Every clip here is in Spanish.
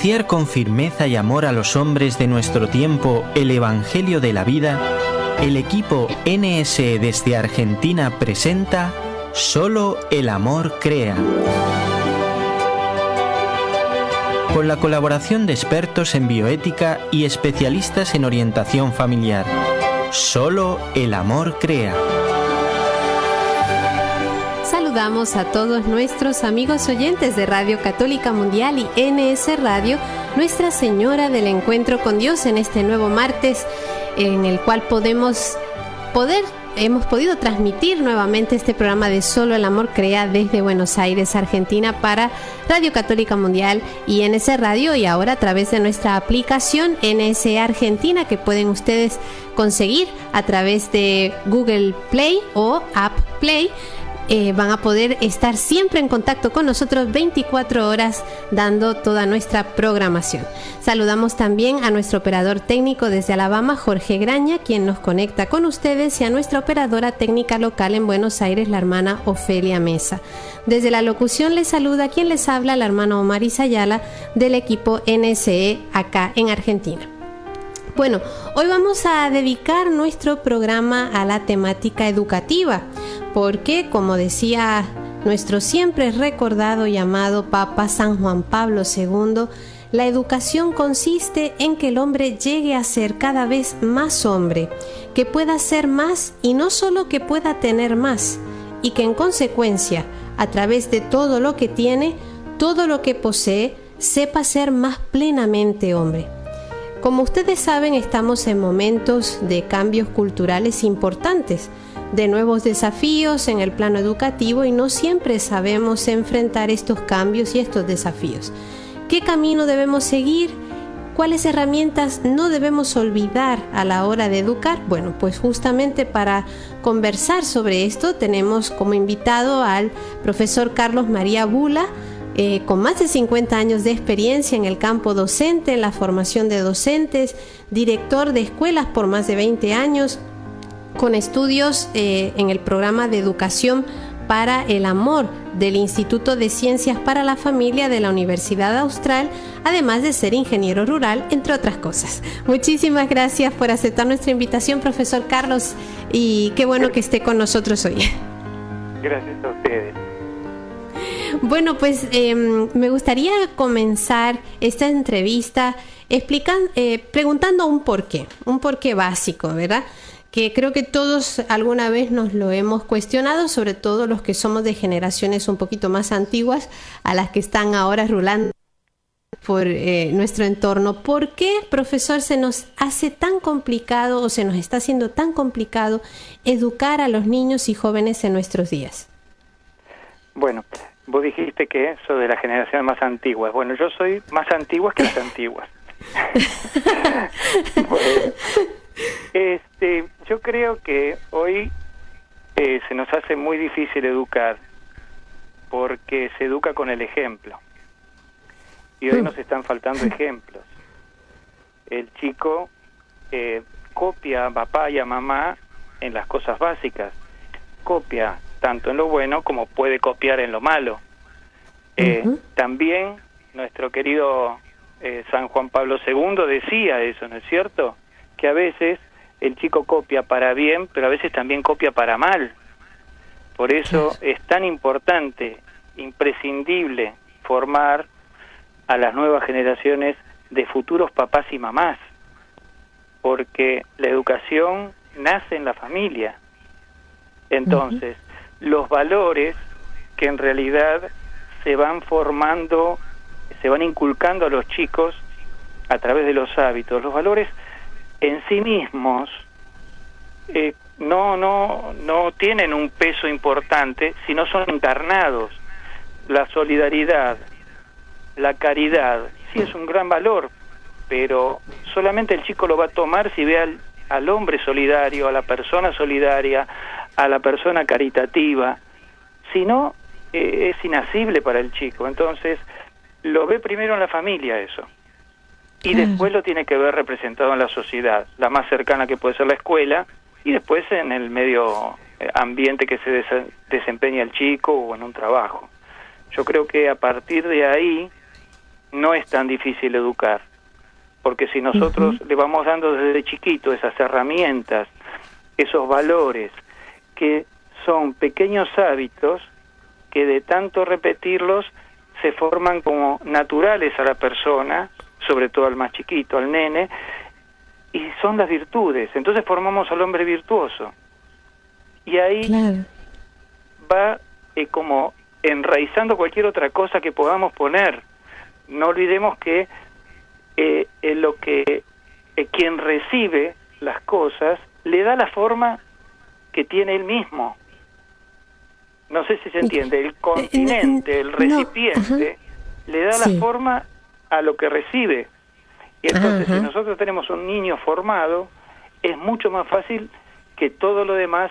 anunciar con firmeza y amor a los hombres de nuestro tiempo el Evangelio de la vida, el equipo NSE desde Argentina presenta Solo el amor crea. Con la colaboración de expertos en bioética y especialistas en orientación familiar. Solo el amor crea. Saludamos a todos nuestros amigos oyentes de Radio Católica Mundial y NS Radio, Nuestra Señora del Encuentro con Dios, en este nuevo martes en el cual hemos podido transmitir nuevamente este programa de Solo el Amor Crea desde Buenos Aires, Argentina, para Radio Católica Mundial y NS Radio, y ahora a través de nuestra aplicación NS Argentina, que pueden ustedes conseguir a través de Google Play o App Play. Van a poder estar siempre en contacto con nosotros 24 horas dando toda nuestra programación. Saludamos también a nuestro operador técnico desde Alabama, Jorge Graña, quien nos conecta con ustedes, y a nuestra operadora técnica local en Buenos Aires, la hermana Ofelia Mesa. Desde la locución les saluda quien les habla, la hermana Omar Isayala, del equipo NSE acá en Argentina. Bueno, hoy vamos a dedicar nuestro programa a la temática educativa, porque, como decía nuestro siempre recordado y amado Papa San Juan Pablo II, la educación consiste en que el hombre llegue a ser cada vez más hombre, que pueda ser más y no solo que pueda tener más, y que en consecuencia, a través de todo lo que tiene, todo lo que posee, sepa ser más plenamente hombre. Como ustedes saben, estamos en momentos de cambios culturales importantes, de nuevos desafíos en el plano educativo, y no siempre sabemos enfrentar estos cambios y estos desafíos. ¿Qué camino debemos seguir? ¿Cuáles herramientas no debemos olvidar a la hora de educar? Bueno, pues justamente para conversar sobre esto tenemos como invitado al profesor Carlos María Bula, con más de 50 años de experiencia en el campo docente, en la formación de docentes, director de escuelas por más de 20 años, con estudios en el programa de educación para el amor del Instituto de Ciencias para la Familia de la Universidad Austral, además de ser ingeniero rural, entre otras cosas. Muchísimas gracias por aceptar nuestra invitación, profesor Carlos, y qué bueno que esté con nosotros hoy. Gracias a ustedes. Bueno, pues me gustaría comenzar esta entrevista preguntando un porqué básico, ¿verdad? Que creo que todos alguna vez nos lo hemos cuestionado, sobre todo los que somos de generaciones un poquito más antiguas, a las que están ahora rulando por nuestro entorno. ¿Por qué, profesor, se nos hace tan complicado o se nos está haciendo tan complicado educar a los niños y jóvenes en nuestros días? Bueno, vos dijiste que sos de la generación más antigua. Bueno, yo soy más antigua que las antiguas. Bueno, yo creo que hoy se nos hace muy difícil educar, porque se educa con el ejemplo. Y hoy nos están faltando ejemplos. El chico copia a papá y a mamá en las cosas básicas. Copia tanto en lo bueno como puede copiar en lo malo. También nuestro querido San Juan Pablo II decía eso, ¿no es cierto? Que a veces el chico copia para bien, pero a veces también copia para mal. Por eso es tan importante, imprescindible, formar a las nuevas generaciones de futuros papás y mamás, porque la educación nace en la familia. Entonces, los valores que en realidad se van formando, se van inculcando a los chicos a través de los hábitos, los valores en sí mismos no tienen un peso importante si no son encarnados. La solidaridad, la caridad, sí es un gran valor, pero solamente el chico lo va a tomar si ve al hombre solidario, a la persona solidaria, a la persona caritativa. Si no, es inasible para el chico. Entonces, lo ve primero en la familia eso. Y después lo tiene que ver representado en la sociedad, la más cercana que puede ser la escuela, y después en el medio ambiente que se desempeña el chico o en un trabajo. Yo creo que a partir de ahí no es tan difícil educar, porque si nosotros le vamos dando desde chiquito esas herramientas, esos valores, que son pequeños hábitos que de tanto repetirlos se forman como naturales a la persona, sobre todo al más chiquito, al nene, y son las virtudes. Entonces formamos al hombre virtuoso. Y ahí va como enraizando cualquier otra cosa que podamos poner. No olvidemos que lo que quien recibe las cosas le da la forma que tiene él mismo. No sé si se entiende. El continente, el recipiente, le da la forma a lo que recibe. Y entonces, si nosotros tenemos un niño formado, es mucho más fácil que todo lo demás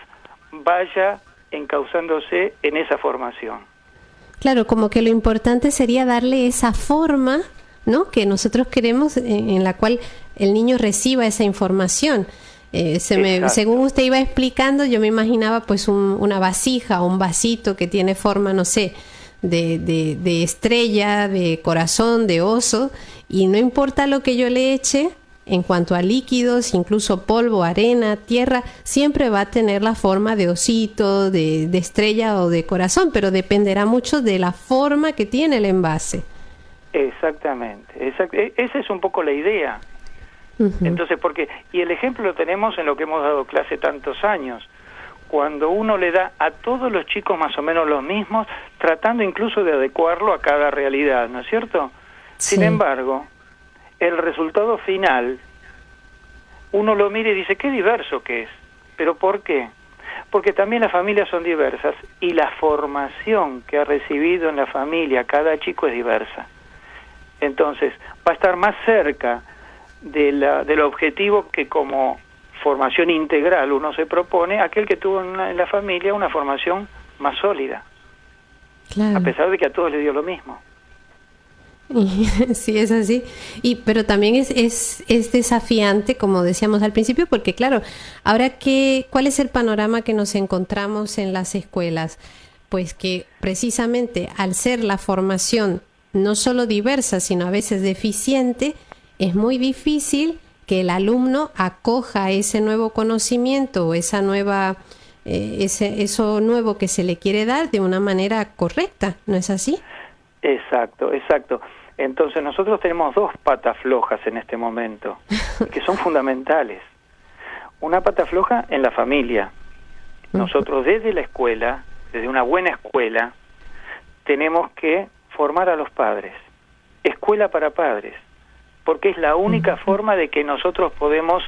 vaya encauzándose en esa formación. Claro, como que lo importante sería darle esa forma, ¿no?, que nosotros queremos, en la cual el niño reciba esa información. Según usted iba explicando, yo me imaginaba pues una vasija o un vasito que tiene forma, no sé, de estrella, de corazón, de oso, y no importa lo que yo le eche, en cuanto a líquidos, incluso polvo, arena, tierra, siempre va a tener la forma de osito, de estrella o de corazón, pero dependerá mucho de la forma que tiene el envase. Exactamente, esa es un poco la idea. Entonces, y el ejemplo lo tenemos en lo que hemos dado clase tantos años, cuando uno le da a todos los chicos más o menos los mismos, tratando incluso de adecuarlo a cada realidad, ¿no es cierto? Sí. Sin embargo, el resultado final, uno lo mira y dice, qué diverso que es. ¿Pero por qué? Porque también las familias son diversas y la formación que ha recibido en la familia cada chico es diversa. Entonces, va a estar más cerca del objetivo que como formación integral uno se propone, aquel que tuvo en la familia una formación más sólida. Claro. A pesar de que a todos les dio lo mismo. Sí, es así. Pero también es desafiante, como decíamos al principio, porque claro, ahora ¿cuál es el panorama que nos encontramos en las escuelas? Pues que precisamente al ser la formación no solo diversa, sino a veces deficiente, es muy difícil que el alumno acoja ese nuevo conocimiento o esa nueva, eso nuevo que se le quiere dar de una manera correcta, ¿no es así? Exacto. Entonces nosotros tenemos dos patas flojas en este momento, que son fundamentales. Una pata floja en la familia. Nosotros desde la escuela, desde una buena escuela, tenemos que formar a los padres. Escuela para padres. Porque es la única forma de que nosotros podemos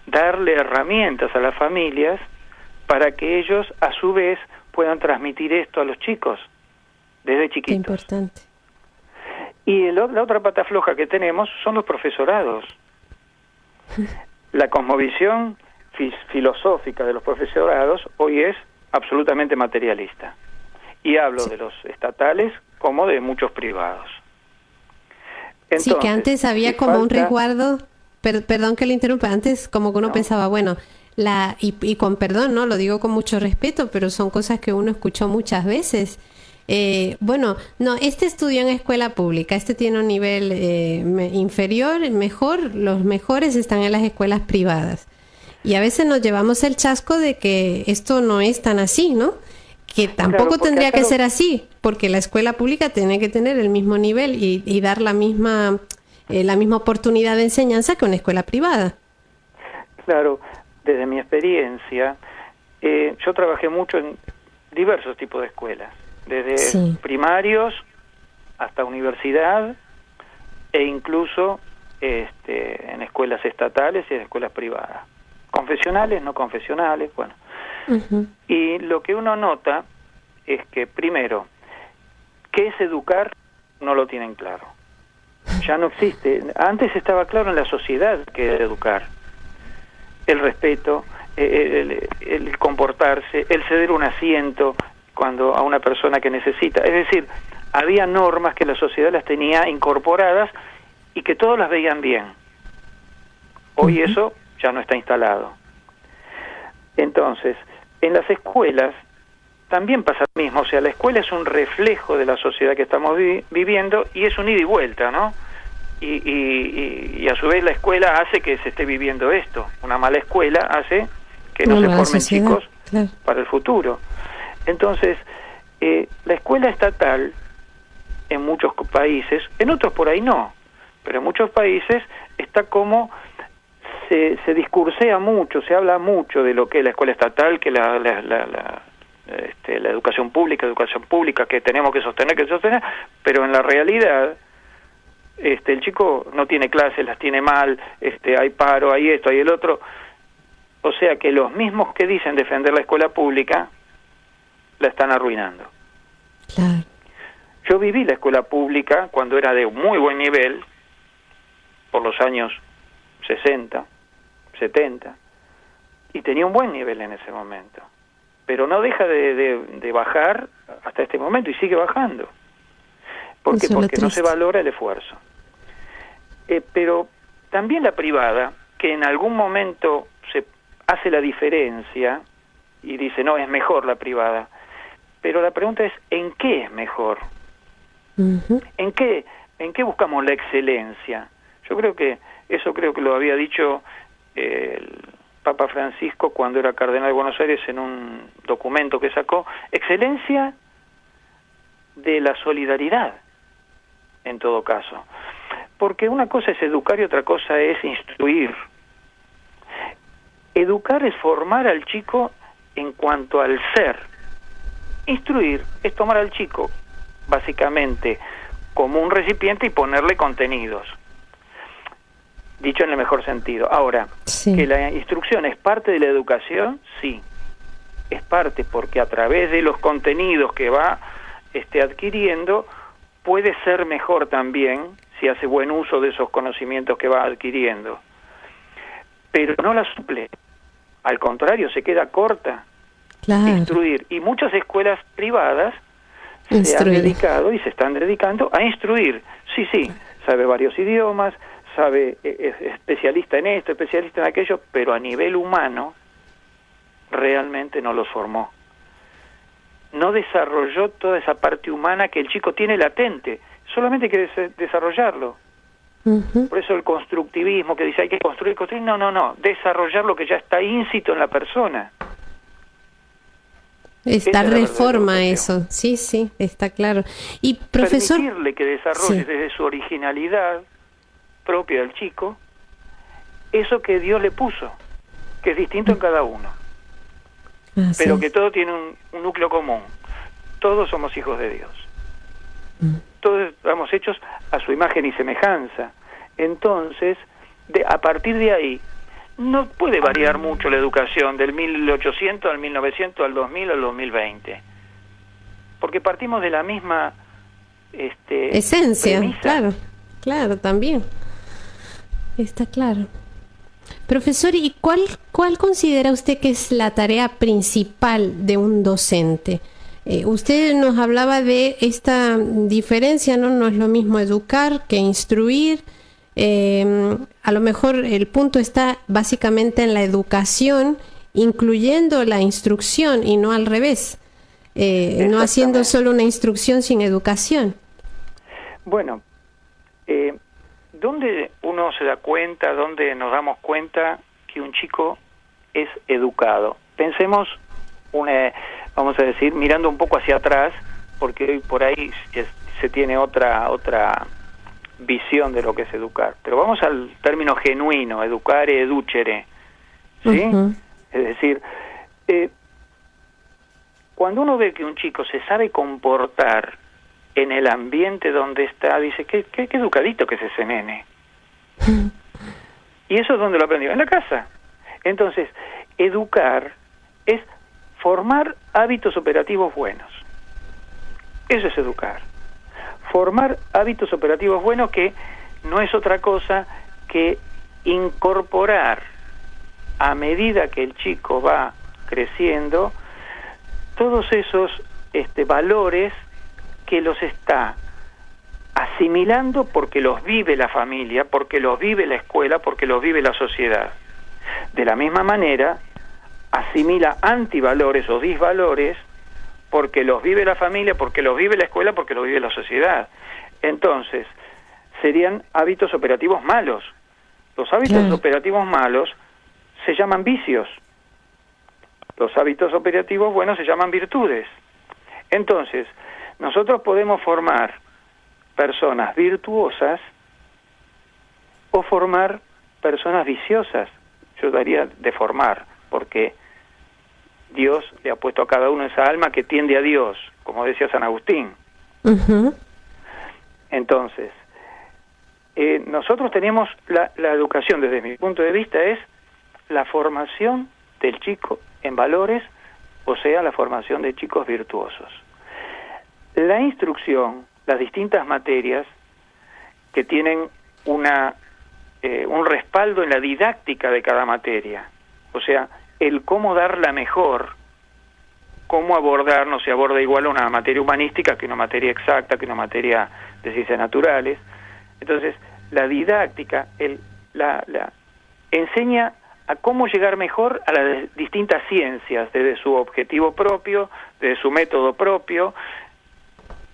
darle herramientas a las familias para que ellos, a su vez, puedan transmitir esto a los chicos, desde chiquitos. Qué importante. Y la otra pata floja que tenemos son los profesorados. La cosmovisión filosófica de los profesorados hoy es absolutamente materialista. Y hablo de los estatales como de muchos privados. Entonces, sí, que antes había como un resguardo, perdón que le interrumpa, antes como que uno pensaba, bueno, y con perdón, no lo digo con mucho respeto, pero son cosas que uno escuchó muchas veces. Este estudió en escuela pública, este tiene un nivel inferior, mejor, los mejores están en las escuelas privadas. Y a veces nos llevamos el chasco de que esto no es tan así, ¿no? Que tampoco tendría que ser así, porque la escuela pública tiene que tener el mismo nivel y dar la misma oportunidad de enseñanza que una escuela privada. Claro, desde mi experiencia, yo trabajé mucho en diversos tipos de escuelas, desde primarios hasta universidad e incluso en escuelas estatales y en escuelas privadas, confesionales, no confesionales, bueno. Y lo que uno nota es que, primero, ¿qué es educar? No lo tienen claro. Ya no existe. Antes estaba claro en la sociedad que es educar. El respeto, el comportarse, el ceder un asiento a una persona que necesita. Es decir, había normas que la sociedad las tenía incorporadas y que todos las veían bien. Hoy eso ya no está instalado. Entonces, en las escuelas también pasa lo mismo, o sea, la escuela es un reflejo de la sociedad que estamos viviendo y es un ida y vuelta, ¿no? y a su vez la escuela hace que se esté viviendo esto. Una mala escuela hace que no se formen sociedad, chicos claro, para el futuro. Entonces, la escuela estatal en muchos países, en otros por ahí no, pero en muchos países está como se discursea mucho, se habla mucho de lo que es la escuela estatal, que la educación pública que tenemos que sostener, pero en la realidad el chico no tiene clases, las tiene mal, hay paro, hay esto, hay el otro. O sea que los mismos que dicen defender la escuela pública la están arruinando. claro. Yo viví la escuela pública cuando era de muy buen nivel, por los años 60, 70, y tenía un buen nivel en ese momento. Pero no deja de bajar hasta este momento, y sigue bajando. ¿Por qué? Porque no se valora el esfuerzo. Pero también la privada, que en algún momento se hace la diferencia y dice, no, es mejor la privada. Pero la pregunta es, ¿en qué es mejor? Uh-huh. ¿En qué buscamos la excelencia? Creo que lo había dicho el Papa Francisco cuando era cardenal de Buenos Aires en un documento que sacó, excelencia de la solidaridad, en todo caso. Porque una cosa es educar y otra cosa es instruir. Educar es formar al chico en cuanto al ser. Instruir es tomar al chico básicamente como un recipiente y ponerle contenidos, dicho en el mejor sentido. Ahora, sí, que la instrucción es parte de la educación, sí, es parte, porque a través de los contenidos que va adquiriendo, puede ser mejor también si hace buen uso de esos conocimientos que va adquiriendo, pero no la suple, al contrario, se queda corta. claro. Instruir, y muchas escuelas privadas se han dedicado y se están dedicando a instruir. Sí, sabe varios idiomas, sabe, es especialista en esto, especialista en aquello, pero a nivel humano realmente no los formó. No desarrolló toda esa parte humana que el chico tiene latente, solamente hay que desarrollarlo. Uh-huh. Por eso el constructivismo que dice hay que construir, no, desarrollar lo que ya está íncito en la persona. Esta reforma, eso, sí, está claro. Y profesor, permitirle que desarrolle desde su originalidad propia del chico eso que Dios le puso, que es distinto en cada uno, pero que todo tiene un núcleo común. Todos somos hijos de Dios. Todos estamos hechos a su imagen y semejanza. Entonces, a partir de ahí, no puede variar mucho la educación del 1800 al 1900, al 2000, al 2020. Porque partimos de la misma esencia, premisa. Claro, también. Está claro. Profesor, ¿y cuál considera usted que es la tarea principal de un docente? Usted nos hablaba de esta diferencia, ¿no? No es lo mismo educar que instruir. A lo mejor el punto está básicamente en la educación, incluyendo la instrucción y no al revés, no haciendo solo una instrucción sin educación. Bueno, ¿dónde uno se da cuenta, dónde nos damos cuenta que un chico es educado? Pensemos, vamos a decir, mirando un poco hacia atrás, porque hoy por ahí se tiene otra visión de lo que es educar. Pero vamos al término genuino, educare, educere, ¿sí? Uh-huh. Es decir, cuando uno ve que un chico se sabe comportar en el ambiente donde está, dice, qué educadito que es ese nene. ¿Y eso es donde lo aprendió? En la casa. Entonces, educar es formar hábitos operativos buenos. Eso es educar. Formar hábitos operativos buenos, que no es otra cosa que incorporar, a medida que el chico va creciendo, todos esos valores que los está asimilando porque los vive la familia, porque los vive la escuela, porque los vive la sociedad. De la misma manera, asimila antivalores o disvalores porque los vive la familia, porque los vive la escuela, porque los vive la sociedad. Entonces, serían hábitos operativos malos. Los hábitos operativos malos se llaman vicios. Los hábitos operativos buenos se llaman virtudes. Entonces, nosotros podemos formar personas virtuosas o formar personas viciosas. Yo daría de formar, porque Dios le ha puesto a cada uno esa alma que tiende a Dios, como decía San Agustín. Entonces, nosotros tenemos la educación, desde mi punto de vista, es la formación del chico en valores, o sea, la formación de chicos virtuosos. La instrucción, las distintas materias que tienen un respaldo en la didáctica de cada materia, o sea, el cómo darla mejor, cómo abordar, no se aborda igual una materia humanística que una materia exacta, que una materia de ciencias naturales. Entonces, la didáctica enseña a cómo llegar mejor a las distintas ciencias, desde su objetivo propio, desde su método propio,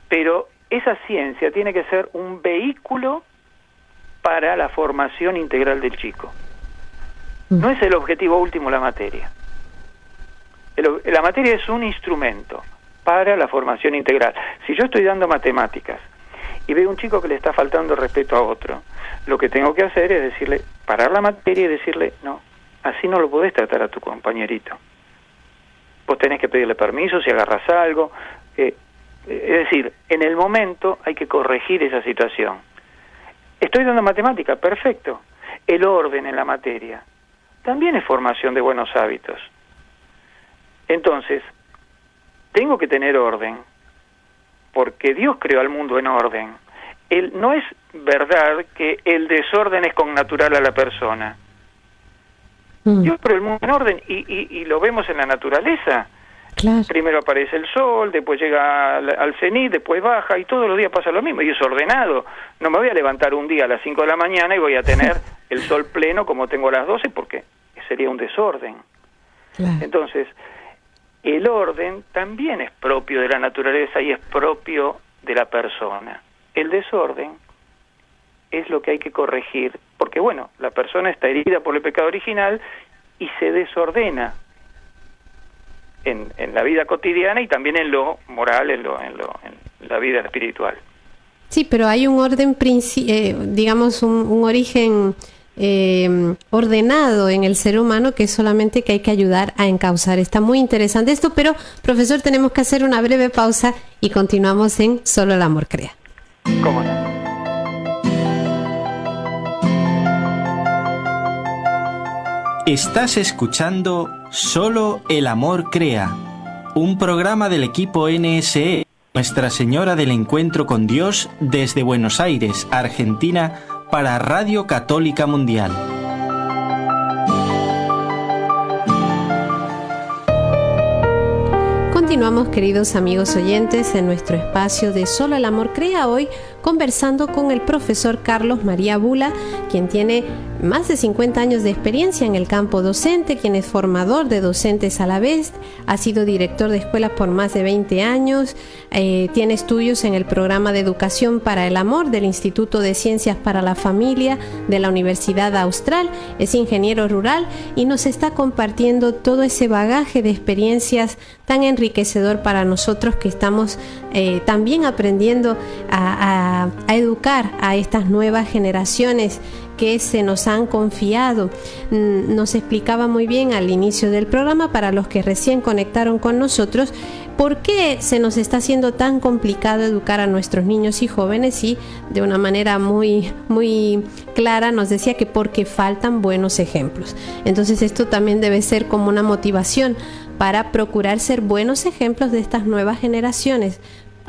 pero esa ciencia tiene que ser un vehículo para la formación integral del chico. No es el objetivo último la materia. La materia es un instrumento para la formación integral. Si yo estoy dando matemáticas y veo un chico que le está faltando respeto a otro, lo que tengo que hacer es decirle, parar la materia y decirle, no, así no lo podés tratar a tu compañerito. Vos tenés que pedirle permiso si agarras algo. Es decir, en el momento hay que corregir esa situación. Estoy dando matemática, perfecto. El orden en la materia también es formación de buenos hábitos. Entonces, tengo que tener orden, porque Dios creó al mundo en orden. No es verdad que el desorden es connatural a la persona. Dios creó el mundo en orden y lo vemos en la naturaleza. Claro. Primero aparece el sol, después llega al cenit, después baja, y todos los días pasa lo mismo, y es ordenado. No me voy a levantar un día a las 5 de la mañana y voy a tener el sol pleno como tengo a las 12, porque sería un desorden. Claro. Entonces, el orden también es propio de la naturaleza y es propio de la persona. El desorden es lo que hay que corregir, porque bueno, la persona está herida por el pecado original y se desordena en la vida cotidiana y también en lo moral, en la vida espiritual. Sí, pero hay un orden, digamos, un origen ordenado en el ser humano, que es solamente que hay que ayudar a encauzar. Está muy interesante esto, pero profesor, tenemos que hacer una breve pausa y continuamos en Solo el Amor Crea. ¿Cómo no? Estás escuchando Solo el Amor Crea, un programa del equipo NSE, Nuestra Señora del Encuentro con Dios, desde Buenos Aires, Argentina, para Radio Católica Mundial. Continuamos, queridos amigos oyentes, en nuestro espacio de Solo el Amor Crea, hoy conversando con el profesor Carlos María Bula, quien tiene más de 50 años de experiencia en el campo docente, quien es formador de docentes a la vez, ha sido director de escuelas por más de 20 años, tiene estudios en el programa de Educación para el Amor del Instituto de Ciencias para la Familia de la Universidad Austral, es ingeniero rural y nos está compartiendo todo ese bagaje de experiencias tan enriquecedor para nosotros que estamos también aprendiendo a educar a estas nuevas generaciones que se nos han confiado. Nos explicaba muy bien al inicio del programa, para los que recién conectaron con nosotros, por qué se nos está haciendo tan complicado educar a nuestros niños y jóvenes, y de una manera muy, muy clara nos decía que porque faltan buenos ejemplos. Entonces esto también debe ser como una motivación para procurar ser buenos ejemplos de estas nuevas generaciones,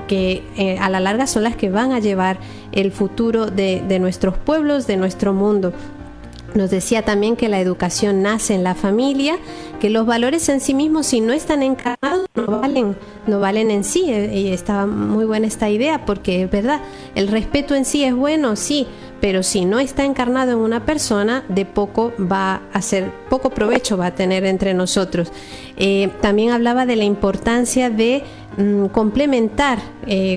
que a la larga son las que van a llevar el futuro de nuestros pueblos, de nuestro mundo. Nos decía también que la educación nace en la familia, que los valores en sí mismos, si no están encarnados, no valen en sí. Y estaba muy buena esta idea, porque es verdad, el respeto en sí es bueno, sí, pero si no está encarnado en una persona, de poco poco provecho va a tener entre nosotros. También hablaba de la importancia de complementar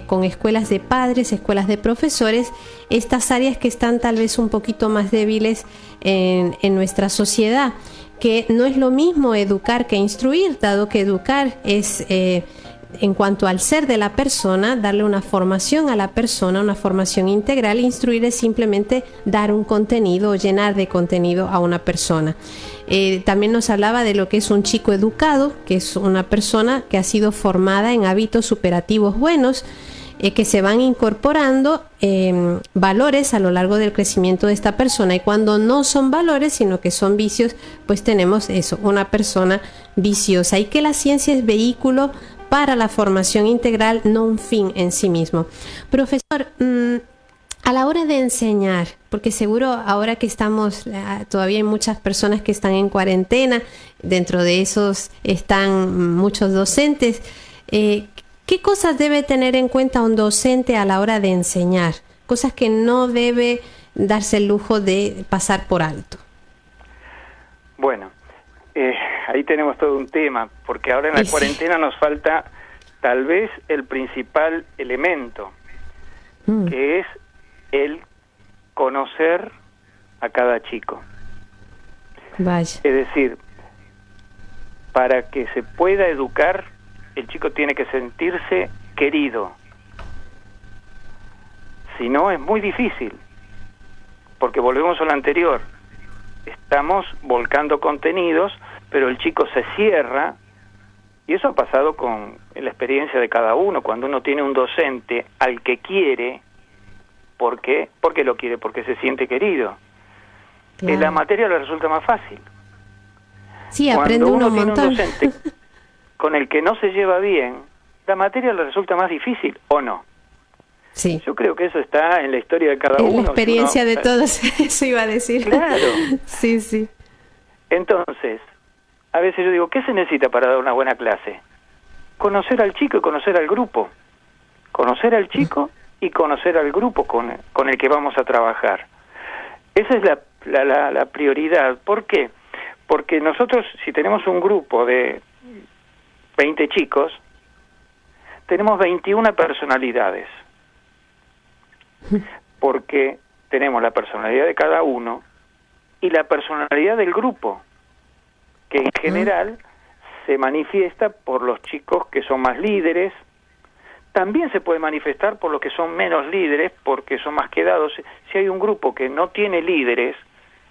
con escuelas de padres, escuelas de profesores, estas áreas que están tal vez un poquito más débiles en nuestra sociedad, que no es lo mismo educar que instruir, dado que educar es en cuanto al ser de la persona, darle una formación a la persona, una formación integral. Instruir es simplemente dar un contenido o llenar de contenido a una persona. También nos hablaba de lo que es un chico educado, que es una persona que ha sido formada en hábitos superativos buenos, que se van incorporando valores a lo largo del crecimiento de esta persona, y cuando no son valores sino que son vicios, pues tenemos eso, una persona viciosa, y que la ciencia es vehículo para la formación integral, no un fin en sí mismo. Profesor, a la hora de enseñar, porque seguro ahora que estamos, todavía hay muchas personas que están en cuarentena, dentro de esos están muchos docentes, ¿qué cosas debe tener en cuenta un docente a la hora de enseñar? Cosas que no debe darse el lujo de pasar por alto. Bueno, ahí tenemos todo un tema, porque ahora en la cuarentena nos falta tal vez el principal elemento, que es el conocer a cada chico. Vaya. Es decir, para que se pueda educar, el chico tiene que sentirse querido. Si no, es muy difícil, porque volvemos a lo anterior. Estamos volcando contenidos, pero el chico se cierra, y eso ha pasado en la experiencia de cada uno. Cuando uno tiene un docente al que quiere, ¿por qué? Porque lo quiere, porque se siente querido. Claro. En la materia le resulta más fácil. Sí, aprende uno un montón. Tiene un docente con el que no se lleva bien, la materia le resulta más difícil, ¿o no? Sí. Yo creo que eso está en la historia de cada uno. En la experiencia de todos, eso iba a decir. Claro. Sí, sí. Entonces, a veces yo digo, ¿qué se necesita para dar una buena clase? Conocer al chico y conocer al grupo. Conocer al chico y conocer al grupo con el que vamos a trabajar. Esa es la prioridad. ¿Por qué? Porque nosotros, si tenemos un grupo de 20 chicos, tenemos 21 personalidades. Porque tenemos la personalidad de cada uno y la personalidad del grupo, que en general se manifiesta por los chicos que son más líderes. También se puede manifestar por los que son menos líderes, porque son más quedados. Si hay un grupo que no tiene líderes,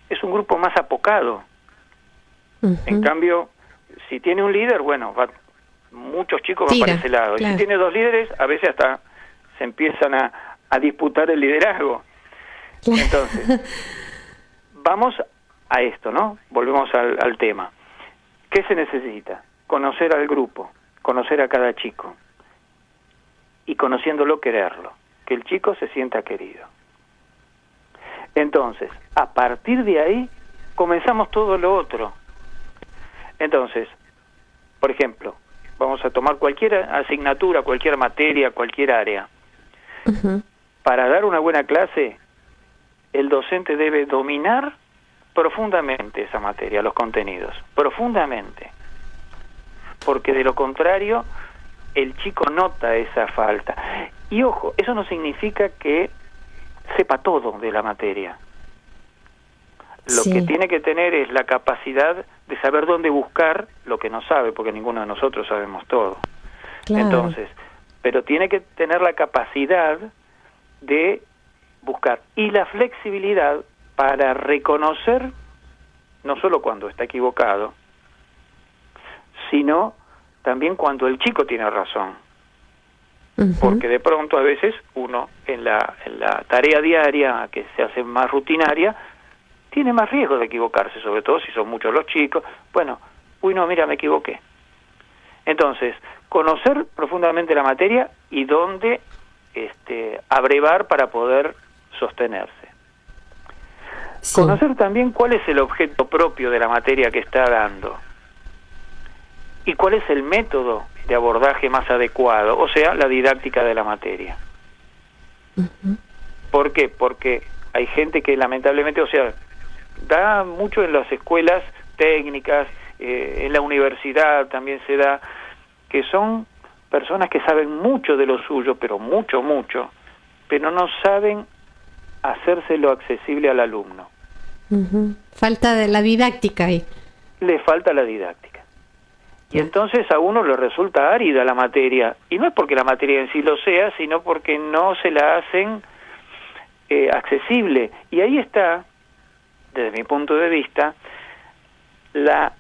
es un grupo más apocado. En cambio, si tiene un líder, bueno, muchos chicos van para ese lado. Claro. Y si tiene dos líderes, a veces hasta se empiezan a disputar el liderazgo. Entonces, vamos a esto, ¿no? Volvemos al tema. ¿Qué se necesita? Conocer al grupo, conocer a cada chico, y conociéndolo, quererlo, que el chico se sienta querido. Entonces, a partir de ahí, comenzamos todo lo otro. Entonces, por ejemplo, vamos a tomar cualquier asignatura, cualquier materia, cualquier área. Para dar una buena clase, el docente debe dominar profundamente esa materia, los contenidos, profundamente. Porque de lo contrario, el chico nota esa falta. Y ojo, eso no significa que sepa todo de la materia. Lo que tiene que tener es la capacidad de saber dónde buscar lo que no sabe, porque ninguno de nosotros sabemos todo. Claro. Entonces, pero tiene que tener la capacidad de buscar y la flexibilidad para reconocer, no solo cuando está equivocado, sino también cuando el chico tiene razón. Porque de pronto a veces uno en la tarea diaria, que se hace más rutinaria, tiene más riesgo de equivocarse, sobre todo si son muchos los chicos. Bueno, no, mira, me equivoqué. Entonces, conocer profundamente la materia y dónde abrevar para poder sostenerse. Sí. Conocer también cuál es el objeto propio de la materia que está dando y cuál es el método de abordaje más adecuado, o sea, la didáctica de la materia. ¿Por qué? Porque hay gente que lamentablemente, o sea, da mucho en las escuelas técnicas, en la universidad también se da, que son personas que saben mucho de lo suyo, pero mucho, pero no saben hacérselo accesible al alumno. Falta de la didáctica ahí. Le falta la didáctica. Y entonces a uno le resulta árida la materia, y no es porque la materia en sí lo sea, sino porque no se la hacen accesible. Y ahí está, desde mi punto de vista, la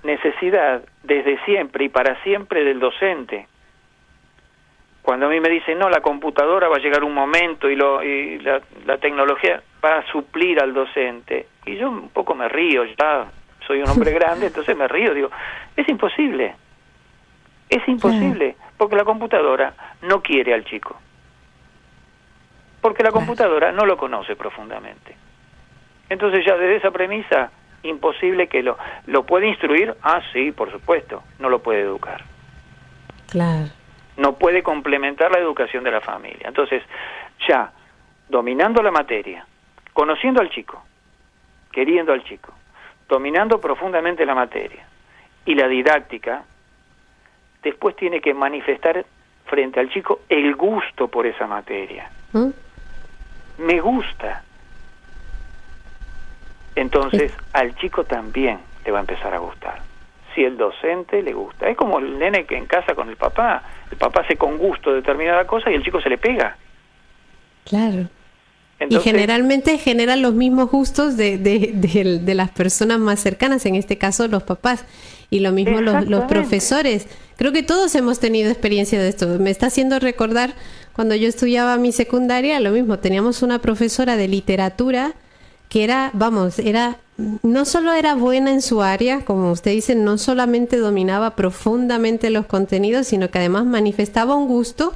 necesidad desde siempre y para siempre del docente. Cuando a mí me dicen, no, la computadora va a llegar un momento y la tecnología va a suplir al docente, y yo un poco me río, ya soy un hombre grande, entonces me río, digo, es imposible, porque la computadora no quiere al chico, porque la computadora no lo conoce profundamente. Entonces ya desde esa premisa, imposible que lo puede instruir, sí, por supuesto, no lo puede educar. Claro. No puede complementar la educación de la familia. Entonces, ya, dominando la materia, conociendo al chico, queriendo al chico, dominando profundamente la materia y la didáctica, después tiene que manifestar frente al chico el gusto por esa materia. Me gusta. Entonces, al chico también le va a empezar a gustar. Si el docente le gusta. Es como el nene que en casa con el papá hace con gusto determinada cosa y el chico se le pega. Claro. Entonces, y generalmente generan los mismos gustos de las personas más cercanas, en este caso los papás, y lo mismo los profesores. Creo que todos hemos tenido experiencia de esto. Me está haciendo recordar cuando yo estudiaba mi secundaria, lo mismo, teníamos una profesora de literatura que no solo era buena en su área, como usted dice, no solamente dominaba profundamente los contenidos, sino que además manifestaba un gusto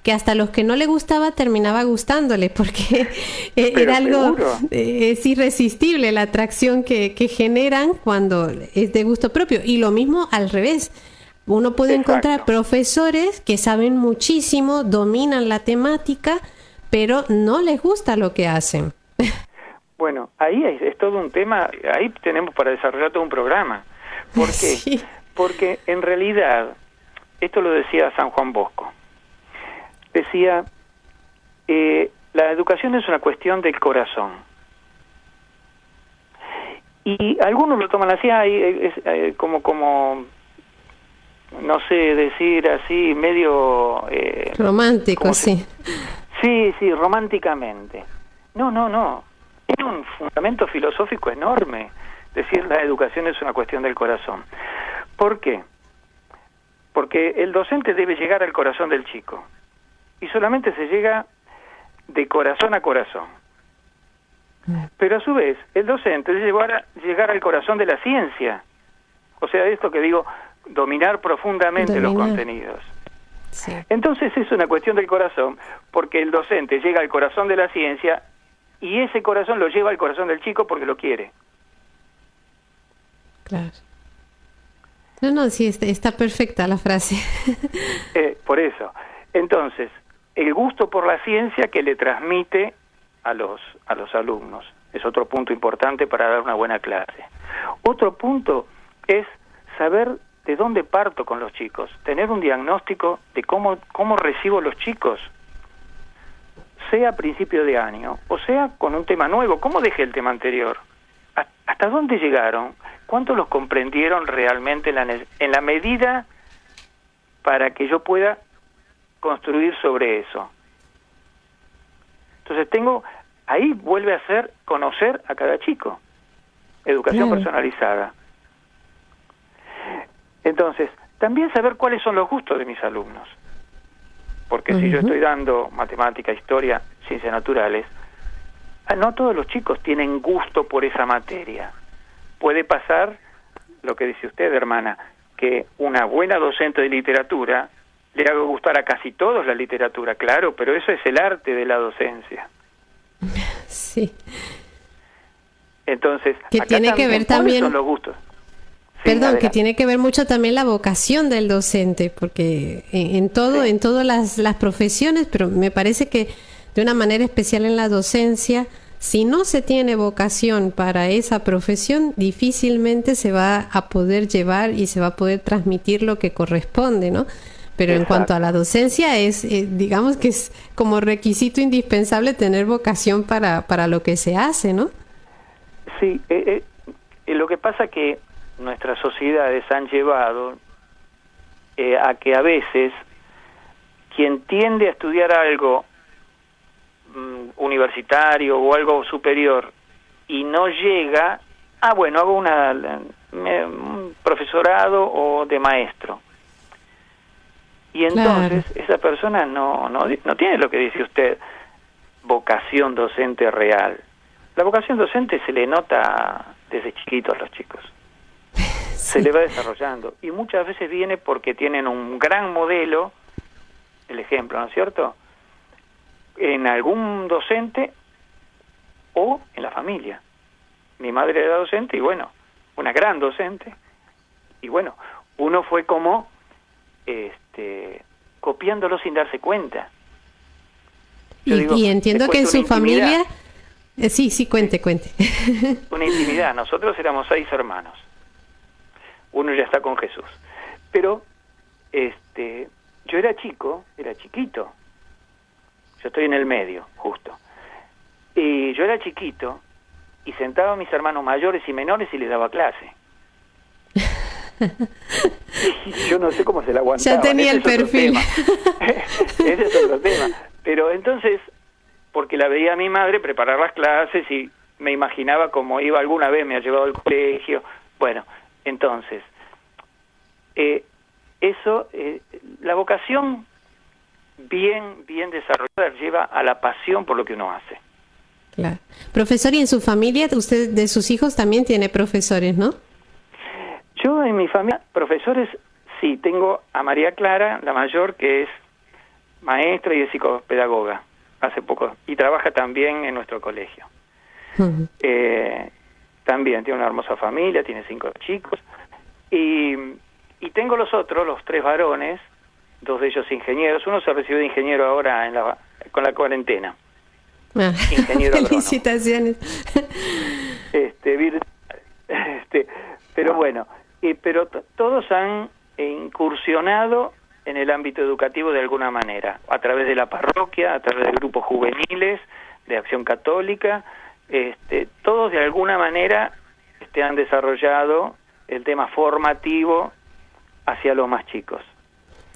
que hasta los que no le gustaba terminaba gustándole, porque era algo, es irresistible la atracción que generan cuando es de gusto propio. Y lo mismo al revés. Uno puede encontrar profesores que saben muchísimo, dominan la temática, pero no les gusta lo que hacen. Bueno, ahí es todo un tema, ahí tenemos para desarrollar todo un programa. ¿Por qué? Sí. Porque en realidad, esto lo decía San Juan Bosco, decía, la educación es una cuestión del corazón. Y algunos lo toman así, como no sé decir así, medio... romántico, sí. Sí, románticamente. No. Tiene un fundamento filosófico enorme. Decir la educación es una cuestión del corazón. ¿Por qué? Porque el docente debe llegar al corazón del chico. Y solamente se llega de corazón a corazón. Pero a su vez, el docente debe llegar al corazón de la ciencia. O sea, esto que digo, dominar profundamente los contenidos. Sí. Entonces es una cuestión del corazón, porque el docente llega al corazón de la ciencia y ese corazón lo lleva al corazón del chico porque lo quiere. Claro. No, sí, está perfecta la frase. Por eso. Entonces, el gusto por la ciencia que le transmite a los alumnos es otro punto importante para dar una buena clase. Otro punto es saber de dónde parto con los chicos, tener un diagnóstico de cómo recibo los chicos, sea a principio de año, o sea con un tema nuevo. ¿Cómo dejé el tema anterior? ¿Hasta dónde llegaron? ¿Cuánto los comprendieron realmente en la medida para que yo pueda construir sobre eso? Entonces ahí vuelve a ser conocer a cada chico, educación personalizada. Entonces, también saber cuáles son los gustos de mis alumnos. Porque si yo estoy dando matemática, historia, ciencias naturales, no todos los chicos tienen gusto por esa materia. Puede pasar lo que dice usted, hermana, que una buena docente de literatura le haga gustar a casi todos la literatura, claro, pero eso es el arte de la docencia. Sí. Entonces, que tiene que ver también son los gustos. Perdón, que tiene que ver mucho también la vocación del docente, porque en todas las profesiones, pero me parece que de una manera especial en la docencia, si no se tiene vocación para esa profesión, difícilmente se va a poder llevar y se va a poder transmitir lo que corresponde, ¿no? Pero en cuanto a la docencia, digamos que es como requisito indispensable tener vocación para lo que se hace, ¿no? Sí, lo que pasa que nuestras sociedades han llevado a que a veces quien tiende a estudiar algo universitario o algo superior y no llega, bueno, hago un profesorado o de maestro. Y entonces esa persona no tiene lo que dice usted, vocación docente real. La vocación docente se le nota desde chiquito a los chicos. Se le va desarrollando. Y muchas veces viene porque tienen un gran modelo, el ejemplo, ¿no es cierto?, en algún docente o en la familia. Mi madre era docente y bueno, una gran docente. Y bueno, uno fue como copiándolo sin darse cuenta. Y entiendo que en su familia... Sí, cuente. Una intimidad. Nosotros éramos 6 hermanos. Uno ya está con Jesús. Pero yo era chiquito. Yo estoy en el medio, justo. Y yo era chiquito y sentaba a mis hermanos mayores y menores y les daba clase. Y yo no sé cómo se la aguantaba. Ya tenía el perfil. Ese es otro tema. Pero entonces, porque la veía a mi madre preparar las clases y me imaginaba cómo iba, alguna vez me ha llevado al colegio. Bueno, entonces, la vocación bien desarrollada lleva a la pasión por lo que uno hace. Claro. Profesor, ¿y en su familia, usted de sus hijos también tiene profesores, no? Yo en mi familia, profesores, sí, tengo a María Clara, la mayor, que es maestra y es psicopedagoga, hace poco, y trabaja también en nuestro colegio. Uh-huh. También tiene una hermosa familia, tiene 5 chicos, y tengo los 3 varones, 2 de ellos ingenieros. Uno se recibió de ingeniero ahora con la cuarentena. Ingeniero felicitaciones. Pero bueno, pero todos han incursionado en el ámbito educativo de alguna manera, a través de la parroquia, a través de grupos juveniles, de Acción Católica, todos de alguna manera han desarrollado el tema formativo hacia los más chicos.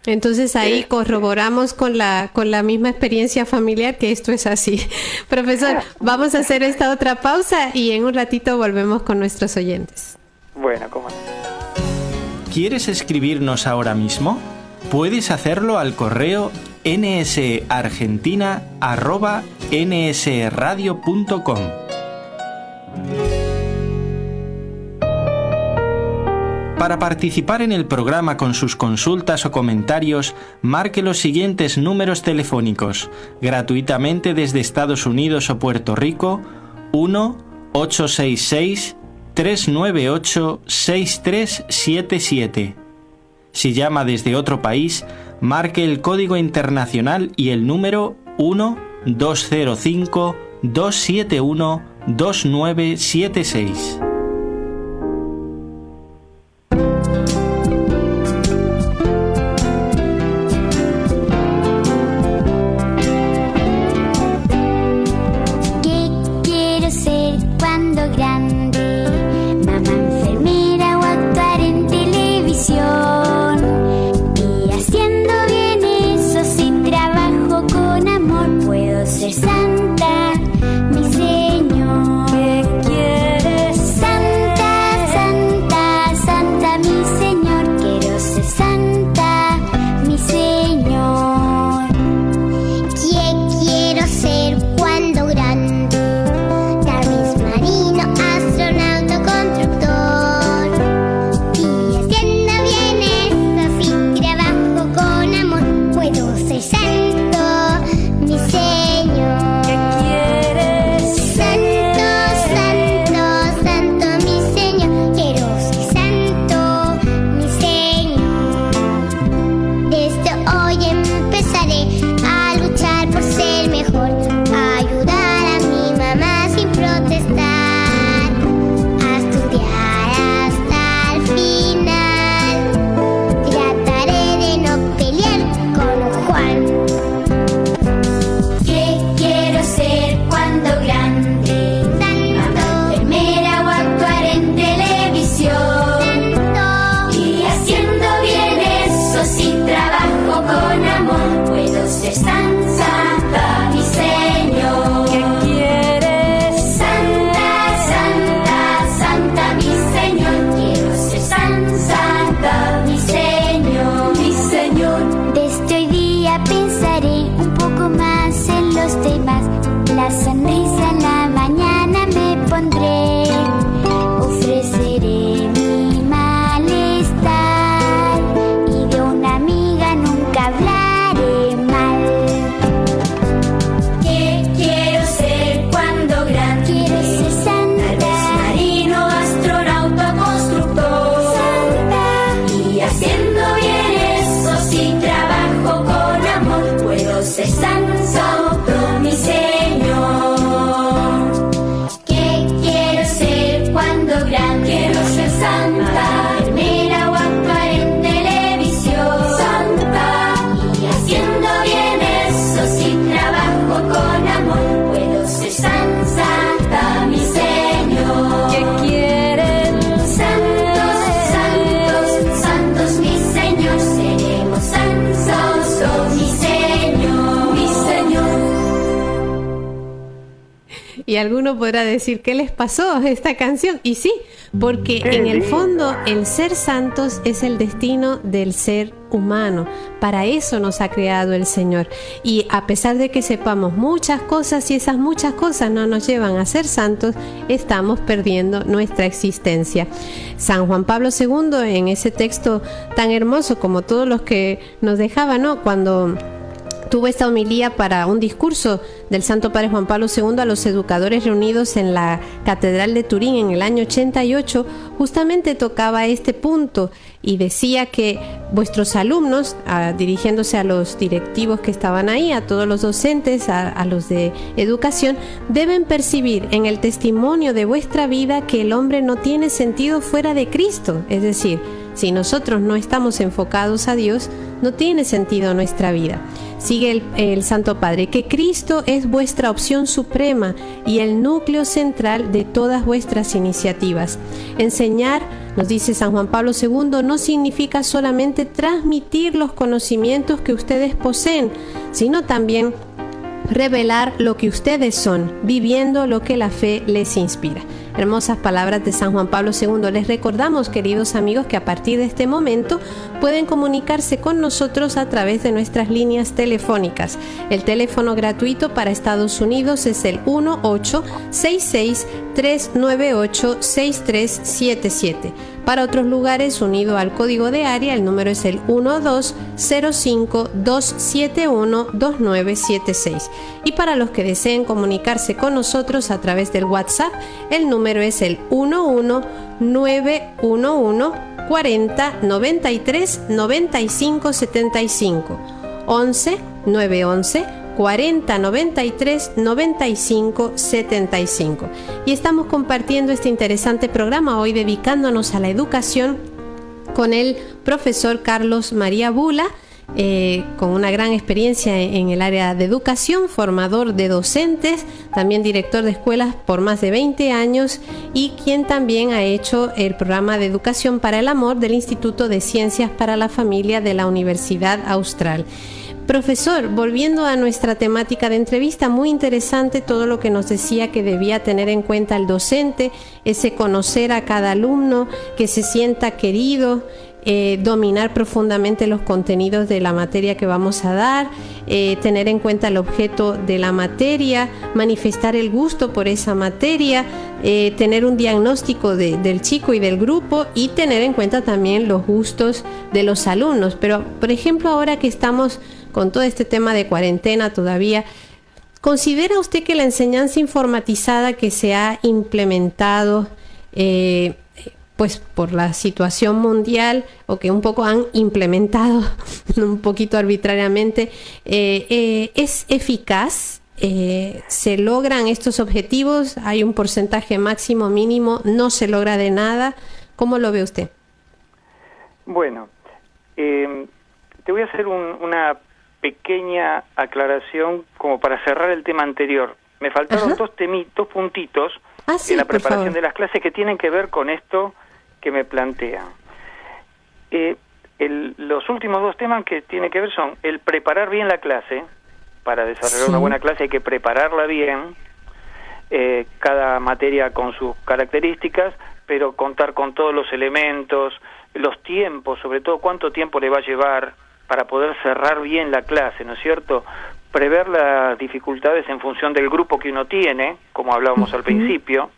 Entonces ahí corroboramos con la misma experiencia familiar que esto es así. Profesor, vamos a hacer esta otra pausa y en un ratito volvemos con nuestros oyentes. Bueno, ¿cómo no? ¿Quieres escribirnos ahora mismo? Puedes hacerlo al correo nsargentina@nsradio.com. Para participar en el programa con sus consultas o comentarios, marque los siguientes números telefónicos, gratuitamente desde Estados Unidos o Puerto Rico: 1-866-398-6377. Si llama desde otro país, marque el código internacional y el número 1-205-271-2976. Santa, mi Señor, ¿qué quieres ser? alguno podrá decir, ¿qué les pasó a esta canción? Y sí, porque en el fondo el ser santos es el destino del ser humano. Para eso nos ha creado el Señor. Y a pesar de que sepamos muchas cosas y esas muchas cosas no nos llevan a ser santos, estamos perdiendo nuestra existencia. San Juan Pablo II, en ese texto tan hermoso como todos los que nos dejaba, ¿no?, cuando tuvo esta homilía para un discurso del Santo Padre Juan Pablo II a los educadores reunidos en la Catedral de Turín en el año 88, justamente tocaba este punto y decía que vuestros alumnos, dirigiéndose a los directivos que estaban ahí, a todos los docentes, a los de educación, deben percibir en el testimonio de vuestra vida que el hombre no tiene sentido fuera de Cristo. Es decir, si nosotros no estamos enfocados a Dios, no tiene sentido nuestra vida. Sigue el Santo Padre, que Cristo es vuestra opción suprema y el núcleo central de todas vuestras iniciativas. Enseñar, nos dice San Juan Pablo II, no significa solamente transmitir los conocimientos que ustedes poseen, sino también revelar lo que ustedes son, viviendo lo que la fe les inspira. Hermosas palabras de San Juan Pablo II. Les recordamos, queridos amigos, que a partir de este momento pueden comunicarse con nosotros a través de nuestras líneas telefónicas. El teléfono gratuito para Estados Unidos es el 1866-398-6377. Para otros lugares, unido al código de área, el número es el 1205-271-2976. Y para los que deseen comunicarse con nosotros a través del WhatsApp, el número es el 11911 40 93 95 75. 11 911 40 93 95 75. Y estamos compartiendo este interesante programa hoy dedicándonos a la educación con el profesor Carlos María Bula, con una gran experiencia en el área de educación, formador de docentes, también director de escuelas por más de 20 años y quien también ha hecho el programa de Educación para el Amor del Instituto de Ciencias para la Familia de la Universidad Austral. Profesor, volviendo a nuestra temática de entrevista, muy interesante todo lo que nos decía que debía tener en cuenta el docente, ese conocer a cada alumno, que se sienta querido, dominar profundamente los contenidos de la materia que vamos a dar, tener en cuenta el objeto de la materia, manifestar el gusto por esa materia, tener un diagnóstico del chico y del grupo y tener en cuenta también los gustos de los alumnos. Pero, por ejemplo, ahora que estamos con todo este tema de cuarentena todavía, ¿considera usted que la enseñanza informatizada que se ha implementado pues por la situación mundial o que un poco han implementado un poquito arbitrariamente, es eficaz? ¿Se logran estos objetivos? ¿Hay un porcentaje máximo, mínimo? ¿No se logra de nada? ¿Cómo lo ve usted? Bueno, te voy a hacer una pequeña aclaración como para cerrar el tema anterior. Me faltaron dos puntitos en la preparación de las clases que tienen que ver con esto que me plantean. Los últimos dos temas que tienen que ver son el preparar bien la clase. Para desarrollar una buena clase hay que prepararla bien, cada materia con sus características, pero contar con todos los elementos, los tiempos, sobre todo cuánto tiempo le va a llevar para poder cerrar bien la clase, ¿no es cierto? Prever las dificultades en función del grupo que uno tiene, como hablábamos al principio,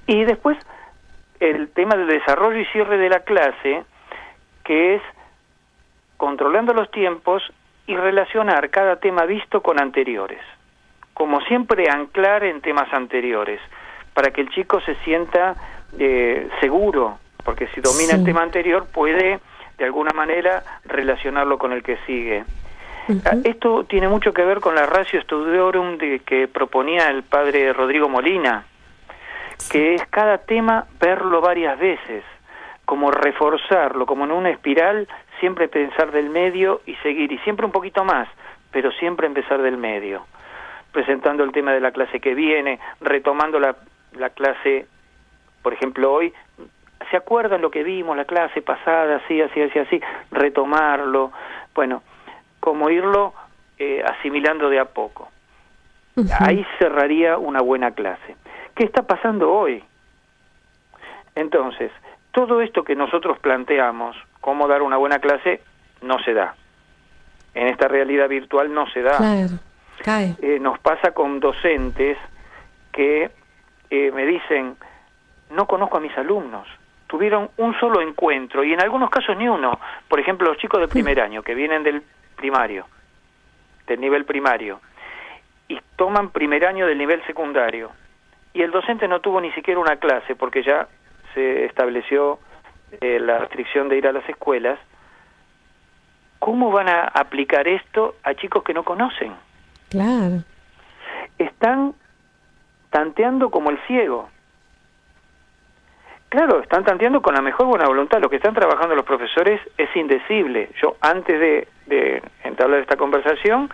y después el tema del desarrollo y cierre de la clase, que es controlando los tiempos y relacionar cada tema visto con anteriores. Como siempre, anclar en temas anteriores, para que el chico se sienta seguro, porque si domina el tema anterior puede de alguna manera relacionarlo con el que sigue. Esto tiene mucho que ver con la ratio studiorum que proponía el padre Rodrigo Molina, que es cada tema verlo varias veces, como reforzarlo, como en una espiral, siempre pensar del medio y seguir, y siempre un poquito más, pero siempre empezar del medio, presentando el tema de la clase que viene, retomando la clase, por ejemplo hoy, ¿se acuerdan lo que vimos la clase pasada? Así, retomarlo, bueno, como irlo asimilando de a poco. Ahí cerraría una buena clase. ¿Qué está pasando hoy? Entonces, todo esto que nosotros planteamos, cómo dar una buena clase, no se da. En esta realidad virtual no se da. Claro, cae. Nos pasa con docentes que me dicen, no conozco a mis alumnos. Tuvieron un solo encuentro y en algunos casos ni uno. Por ejemplo, los chicos de primer año que vienen del primario, del nivel primario, y toman primer año del nivel secundario. Y el docente no tuvo ni siquiera una clase porque ya se estableció la restricción de ir a las escuelas. ¿Cómo van a aplicar esto a chicos que no conocen? Claro. Están tanteando como el ciego. Claro, están tanteando con la mejor buena voluntad. Lo que están trabajando los profesores es indecible. Yo, antes de entablar esta conversación,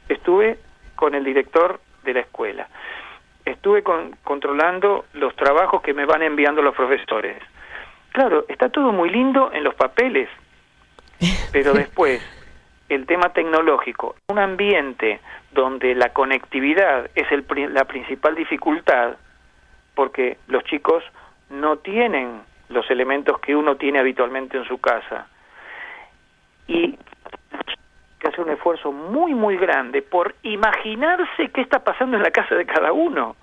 estuve con el director de la escuela. Estuve controlando los trabajos que me van enviando los profesores. Claro, está todo muy lindo en los papeles, pero después, el tema tecnológico, un ambiente donde la conectividad es la principal dificultad, porque los chicos no tienen los elementos que uno tiene habitualmente en su casa. Y que hacer un esfuerzo muy, muy grande por imaginarse qué está pasando en la casa de cada uno.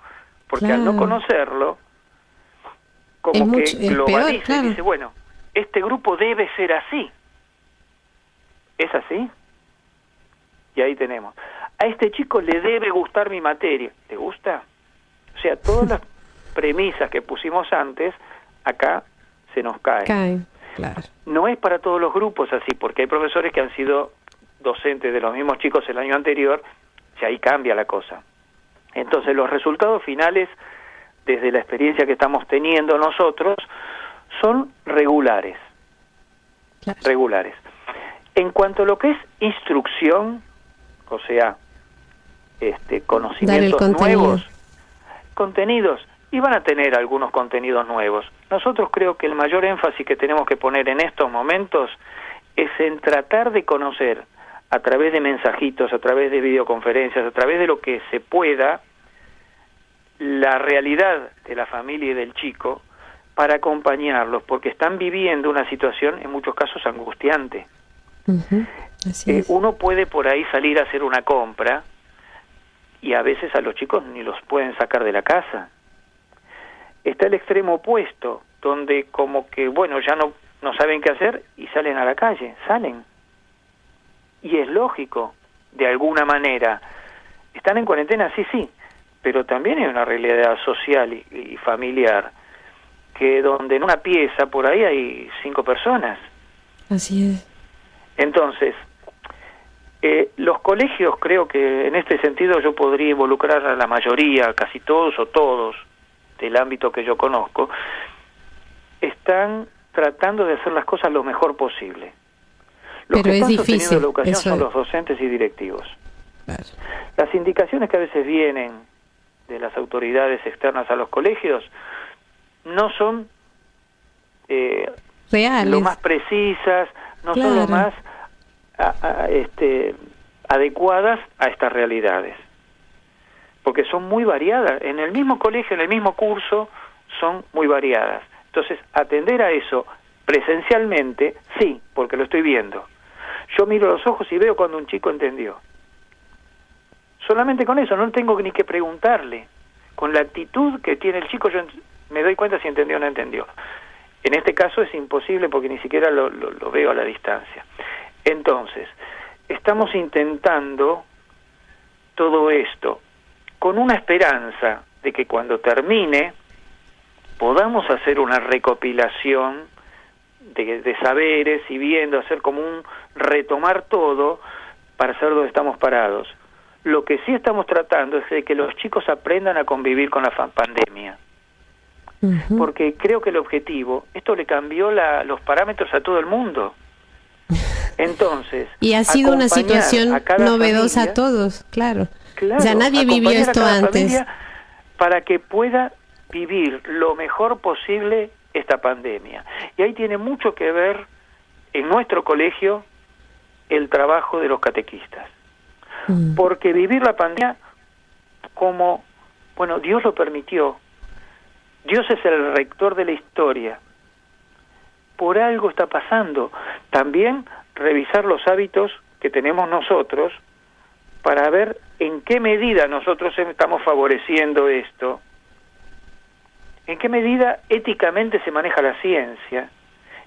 Porque al no conocerlo, como que globaliza, peor, y dice, bueno, este grupo debe ser así. ¿Es así? Y ahí tenemos. A este chico le debe gustar mi materia. ¿Le gusta? O sea, todas las premisas que pusimos antes, acá se nos caen. Claro. No es para todos los grupos así, porque hay profesores que han sido docentes de los mismos chicos el año anterior, y ahí cambia la cosa. Entonces, los resultados finales, desde la experiencia que estamos teniendo nosotros, son regulares. Claro. Regulares. En cuanto a lo que es instrucción, o sea, conocimientos nuevos, contenidos, y van a tener algunos contenidos nuevos. Nosotros creo que el mayor énfasis que tenemos que poner en estos momentos es en tratar de conocer a través de mensajitos, a través de videoconferencias, a través de lo que se pueda, la realidad de la familia y del chico para acompañarlos, porque están viviendo una situación en muchos casos angustiante. Así es. Uno puede por ahí salir a hacer una compra y a veces a los chicos ni los pueden sacar de la casa. Está el extremo opuesto, donde como que, bueno, ya no saben qué hacer y salen a la calle, salen. Y es lógico, de alguna manera. ¿Están en cuarentena? Sí, pero también hay una realidad social y familiar, que donde en una pieza por ahí hay 5 personas. Así es. Entonces, los colegios, creo que en este sentido yo podría involucrar a la mayoría, casi todos o todos, del ámbito que yo conozco, están tratando de hacer las cosas lo mejor posible. Los Pero que es están difícil, sosteniendo la educación eso son los docentes y directivos. Claro. Las indicaciones que a veces vienen de las autoridades externas a los colegios no son reales, lo más precisas, no claro, son lo más adecuadas a estas realidades, porque son muy variadas. En el mismo colegio, en el mismo curso, son muy variadas. Entonces, atender a eso presencialmente, sí, porque lo estoy viendo. Yo miro los ojos y veo cuando un chico entendió. Solamente con eso, no tengo ni que preguntarle. Con la actitud que tiene el chico, yo me doy cuenta si entendió o no entendió. En este caso es imposible porque ni siquiera lo veo a la distancia. Entonces, estamos intentando todo esto con una esperanza de que cuando termine podamos hacer una recopilación de saberes y viendo, hacer como un retomar todo para saber dónde estamos parados. Lo que sí estamos tratando es de que los chicos aprendan a convivir con la pandemia. Porque creo que el objetivo, esto le cambió los parámetros a todo el mundo. Entonces, y ha sido una situación novedosa a todos, claro. Ya nadie vivió esto antes. Para que pueda vivir lo mejor posible esta pandemia. Y ahí tiene mucho que ver en nuestro colegio el trabajo de los catequistas. Porque vivir la pandemia cómo, bueno, Dios lo permitió. Dios es el rector de la historia. Por algo está pasando. También revisar los hábitos que tenemos nosotros para ver en qué medida nosotros estamos favoreciendo esto, en qué medida éticamente se maneja la ciencia,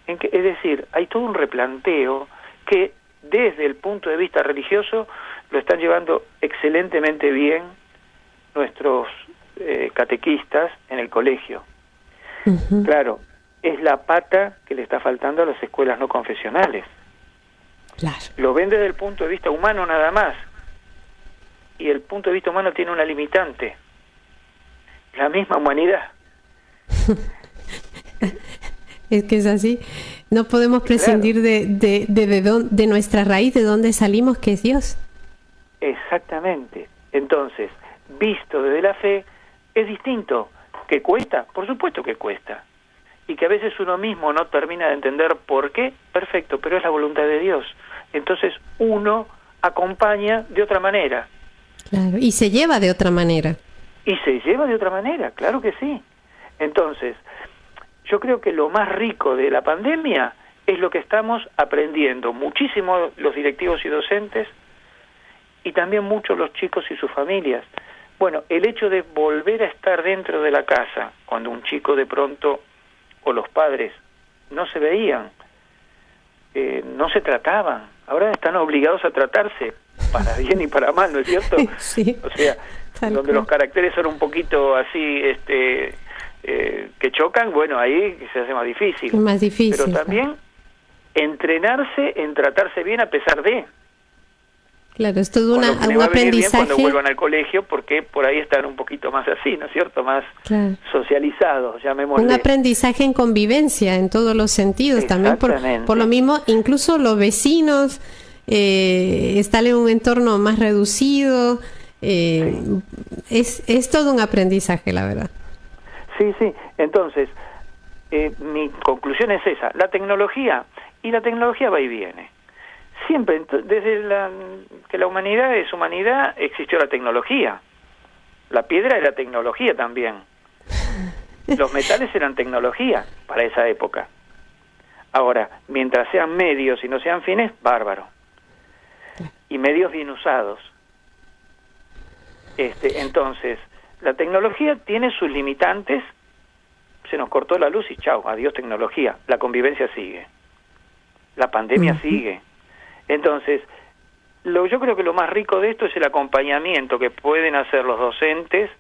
es decir, hay todo un replanteo que desde el punto de vista religioso lo están llevando excelentemente bien nuestros catequistas en el colegio. Uh-huh. Claro, es la pata que le está faltando a las escuelas no confesionales. Claro. Lo ven desde el punto de vista humano nada más. Y el punto de vista humano tiene una limitante. La misma humanidad. Es que es así. No podemos prescindir de nuestra raíz, de donde salimos, que es Dios. Exactamente. Entonces, visto desde la fe, es distinto. ¿Que cuesta? Por supuesto que cuesta. Y que a veces uno mismo no termina de entender por qué, perfecto, pero es la voluntad de Dios. Entonces uno acompaña de otra manera. Claro, y se lleva de otra manera. Y se lleva de otra manera, claro que sí. Entonces, yo creo que lo más rico de la pandemia es lo que estamos aprendiendo muchísimo los directivos y docentes, y también mucho los chicos y sus familias. Bueno, el hecho de volver a estar dentro de la casa, cuando un chico de pronto, o los padres, no se veían, no se trataban, ahora están obligados a tratarse, para bien y para mal, ¿no es cierto? Sí. O sea, donde los caracteres son un poquito así, que chocan, bueno, ahí se hace más difícil. Más difícil. Pero también entrenarse en tratarse bien a pesar de. Claro, es todo un aprendizaje. Bien cuando vuelvan al colegio, porque por ahí están un poquito más así, ¿no es cierto? Más socializados, llamémosle. Un aprendizaje en convivencia, en todos los sentidos, también por lo mismo, incluso los vecinos, estar en un entorno más reducido, es todo un aprendizaje, la verdad. Sí, sí. Entonces, mi conclusión es esa, la tecnología va y viene. Siempre, desde que la humanidad es humanidad, existió la tecnología. La piedra era tecnología también. Los metales eran tecnología para esa época. Ahora, mientras sean medios y no sean fines, bárbaro. Y medios bien usados. Entonces, la tecnología tiene sus limitantes. Se nos cortó la luz y chau, adiós tecnología. La convivencia sigue. La pandemia sigue. Entonces, yo creo que lo más rico de esto es el acompañamiento que pueden hacer los docentes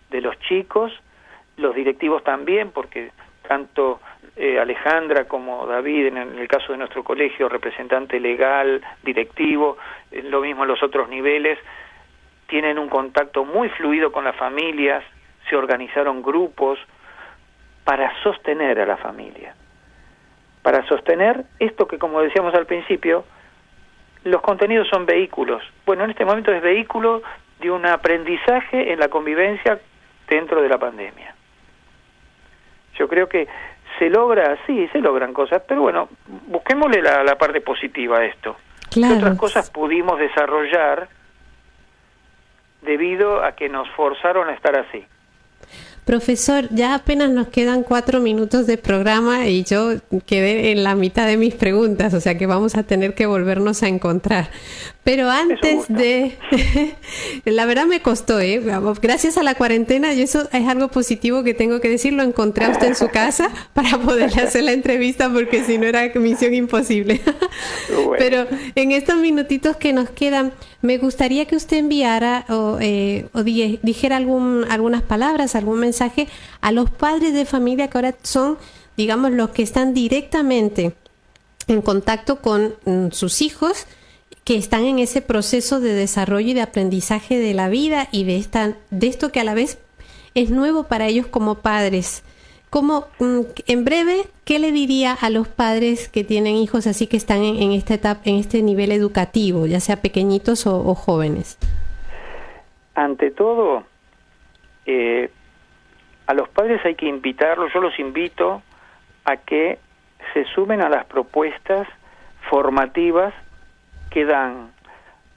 de los chicos, los directivos también, porque tanto Alejandra como David, en el caso de nuestro colegio, representante legal, directivo, lo mismo en los otros niveles, tienen un contacto muy fluido con las familias, se organizaron grupos para sostener a la familia, para sostener esto que, como decíamos al principio, los contenidos son vehículos. Bueno, en este momento es vehículo de un aprendizaje en la convivencia dentro de la pandemia. Yo creo que se logran cosas, pero bueno, busquémosle la parte positiva a esto. Claro. ¿Qué otras cosas pudimos desarrollar debido a que nos forzaron a estar así? Profesor, ya apenas nos quedan 4 minutos de programa y yo quedé en la mitad de mis preguntas, o sea que vamos a tener que volvernos a encontrar. Pero antes de... la verdad me costó, gracias a la cuarentena, y eso es algo positivo que tengo que decir, lo encontré a usted en su casa para poderle hacer la entrevista, porque si no era misión imposible. Bueno. Pero en estos minutitos que nos quedan, me gustaría que usted enviara o dijera algunas palabras, algún mensaje a los padres de familia que ahora son, digamos, los que están directamente en contacto con sus hijos, que están en ese proceso de desarrollo y de aprendizaje de la vida y de esto que a la vez es nuevo para ellos como padres. ¿Cómo, en breve, qué le diría a los padres que tienen hijos así, que están en esta etapa, en este nivel educativo, ya sea pequeñitos o jóvenes? Ante todo, a los padres hay que invitarlos, yo los invito a que se sumen a las propuestas formativas que dan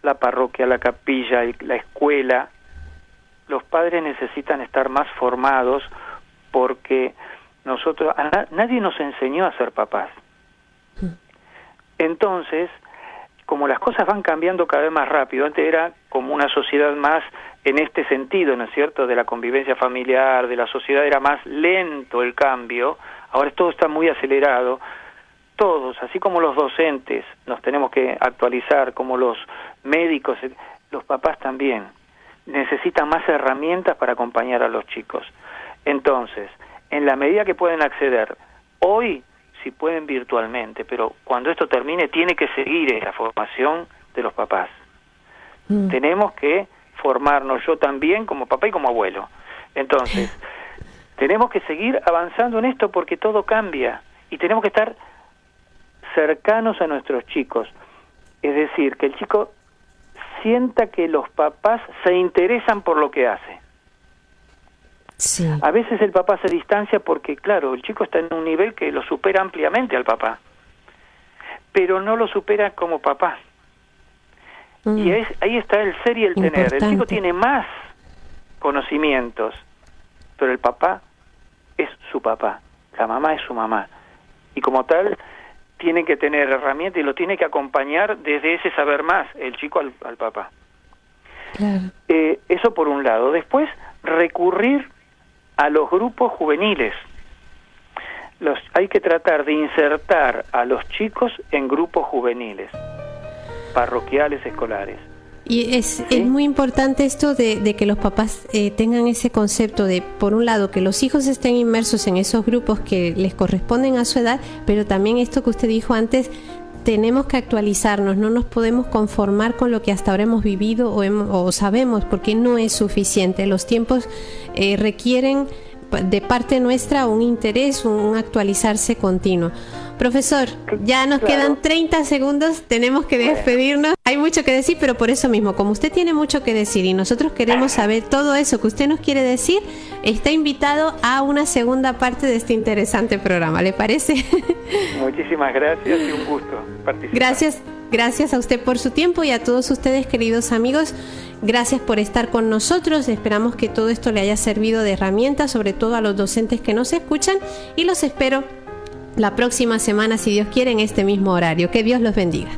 la parroquia, la capilla, la escuela, los padres necesitan estar más formados porque nadie nos enseñó a ser papás. Entonces, como las cosas van cambiando cada vez más rápido, antes era como una sociedad más en este sentido, ¿no es cierto?, de la convivencia familiar, de la sociedad era más lento el cambio, ahora todo está muy acelerado. Todos, así como los docentes nos tenemos que actualizar, como los médicos, los papás también necesitan más herramientas para acompañar a los chicos. Entonces, en la medida que pueden acceder, hoy si pueden virtualmente, pero cuando esto termine tiene que seguir esa formación de los papás. Tenemos que formarnos, yo también como papá y como abuelo. Entonces, tenemos que seguir avanzando en esto porque todo cambia y tenemos que estar cercanos a nuestros chicos. Es decir, que el chico sienta que los papás se interesan por lo que hace. Sí. A veces el papá se distancia porque, claro, el chico está en un nivel que lo supera ampliamente al papá, pero no lo supera como papá. Y ahí está el ser y el tener. El chico tiene más conocimientos, pero el papá es su papá, la mamá es su mamá. Y como tal, tiene que tener herramientas y lo tiene que acompañar desde ese saber más, el chico al papá. Claro. Eso por un lado. Después, recurrir a los grupos juveniles. Hay que tratar de insertar a los chicos en grupos juveniles, parroquiales, escolares. Y es muy importante esto de que los papás tengan ese concepto de, por un lado, que los hijos estén inmersos en esos grupos que les corresponden a su edad, pero también esto que usted dijo antes, tenemos que actualizarnos, no nos podemos conformar con lo que hasta ahora hemos vivido o sabemos, porque no es suficiente. Los tiempos requieren de parte nuestra un interés, un actualizarse continuo. Profesor, ya nos quedan 30 segundos, tenemos que despedirnos. Hay mucho que decir, pero por eso mismo, como usted tiene mucho que decir y nosotros queremos saber todo eso que usted nos quiere decir, está invitado a una segunda parte de este interesante programa, ¿le parece? Muchísimas gracias y un gusto participar. Gracias a usted por su tiempo y a todos ustedes, queridos amigos. Gracias por estar con nosotros. Esperamos que todo esto le haya servido de herramienta, sobre todo a los docentes que nos escuchan, y los espero la próxima semana, si Dios quiere, en este mismo horario. Que Dios los bendiga.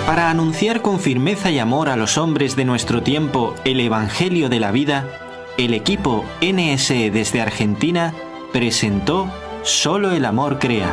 Para anunciar con firmeza y amor a los hombres de nuestro tiempo el Evangelio de la vida, el equipo NSE desde Argentina presentó Solo el amor crea.